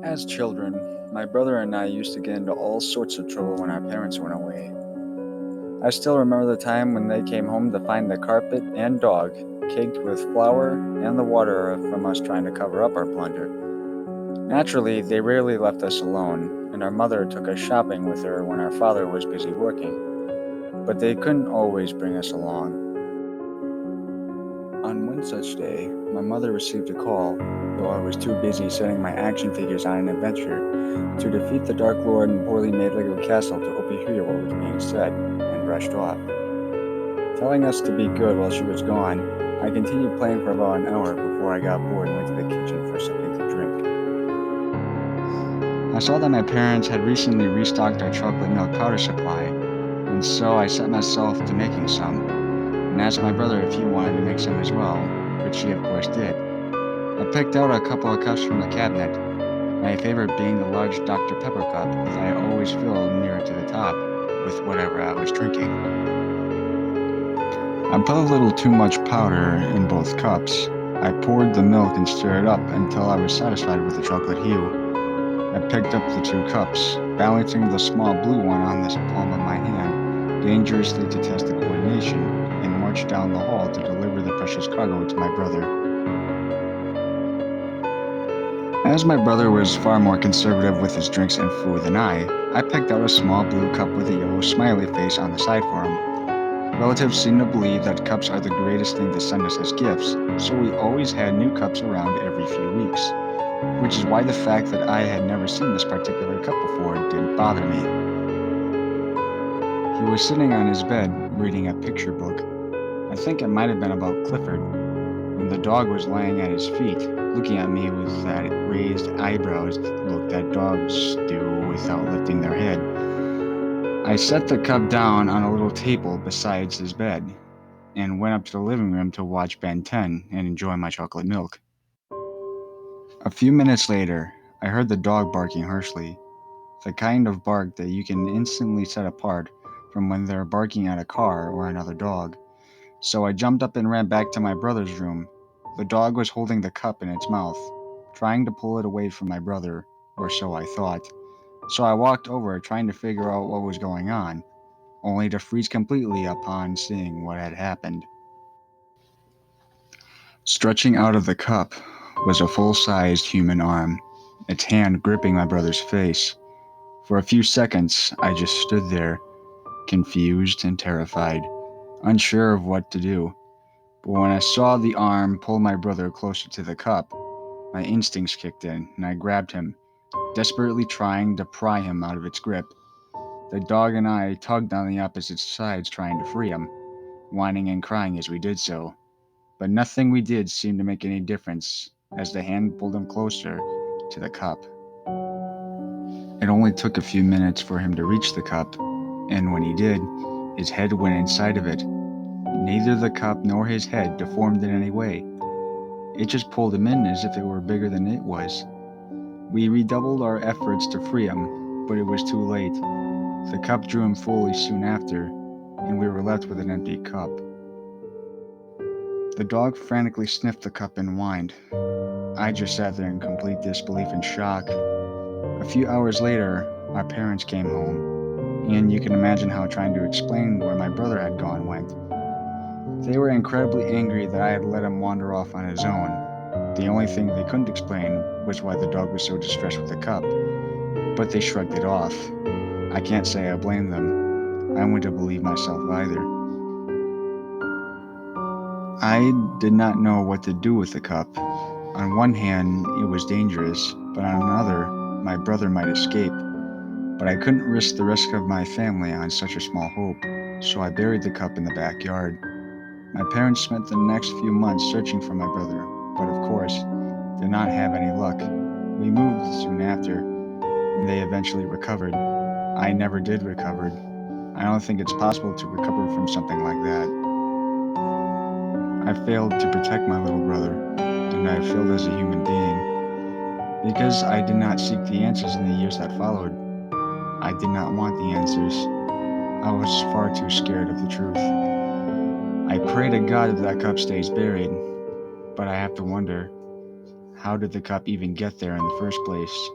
As children, my brother and I used to get into all sorts of trouble when our parents went away. I still remember the time when they came home to find the carpet and dog caked with flour and the water from us trying to cover up our plunder. Naturally, they rarely left us alone, and our mother took us shopping with her when our father was busy working, but they couldn't always bring us along. On one such day, my mother received a call, though I was too busy setting my action figures on an adventure to defeat the Dark Lord in poorly made Lego castle to overhear what was being said, and rushed off. Telling us to be good while she was gone, I continued playing for about an hour before I got bored and went to the kitchen for something to drink. I saw that my parents had recently restocked our chocolate milk powder supply, and so I set myself to making some, and asked my brother if he wanted to make some as well, which he of course did. I picked out a couple of cups from the cabinet, my favorite being the large Dr. Pepper cup that I always filled nearer to the top with whatever I was drinking. I put a little too much powder in both cups. I poured the milk and stirred it up until I was satisfied with the chocolate hue. I picked up the two cups, balancing the small blue one on the palm of my hand, dangerously to test the coordination, and marched down the hall to deliver the precious cargo to my brother. As my brother was far more conservative with his drinks and food than I picked out a small blue cup with a yellow smiley face on the side for him. Relatives seem to believe that cups are the greatest thing to send us as gifts, so we always had new cups around every few weeks, which is why the fact that I had never seen this particular cup before didn't bother me. He was sitting on his bed, reading a picture book. I think it might have been about Clifford, when the dog was laying at his feet, looking at me with that raised eyebrows look that dogs do without lifting their head. I set the cup down on a little table beside his bed, and went up to the living room to watch Ben 10 and enjoy my chocolate milk. A few minutes later, I heard the dog barking harshly, the kind of bark that you can instantly set apart from when they're barking at a car or another dog. So I jumped up and ran back to my brother's room. The dog was holding the cup in its mouth, trying to pull it away from my brother, or so I thought. So I walked over trying to figure out what was going on, only to freeze completely upon seeing what had happened. Stretching out of the cup was a full-sized human arm, its hand gripping my brother's face. For a few seconds, I just stood there, confused and terrified, unsure of what to do. But when I saw the arm pull my brother closer to the cup, my instincts kicked in, and I grabbed him, desperately trying to pry him out of its grip. The dog and I tugged on the opposite sides trying to free him, whining and crying as we did so. But nothing we did seemed to make any difference as the hand pulled him closer to the cup. It only took a few minutes for him to reach the cup, and when he did, his head went inside of it. Neither the cup nor his head deformed in any way. It just pulled him in as if it were bigger than it was. We redoubled our efforts to free him, but it was too late. The cup drew him fully soon after, and we were left with an empty cup. The dog frantically sniffed the cup and whined. I just sat there in complete disbelief and shock. A few hours later, our parents came home, and you can imagine how trying to explain where my brother had gone went. They were incredibly angry that I had let him wander off on his own. The only thing they couldn't explain was why the dog was so distressed with the cup, but they shrugged it off. I can't say I blame them. I wouldn't believe myself either. I did not know what to do with the cup. On one hand, it was dangerous, but on another, my brother might escape. But I couldn't risk the rest of my family on such a small hope, so I buried the cup in the backyard. My parents spent the next few months searching for my brother, but of course, did not have any luck. We moved soon after, and they eventually recovered. I never did recover. I don't think it's possible to recover from something like that. I failed to protect my little brother, and I failed as a human being. Because I did not seek the answers in the years that followed. I did not want the answers. I was far too scared of the truth. I pray to God that cup stays buried, but I have to wonder, how did the cup even get there in the first place?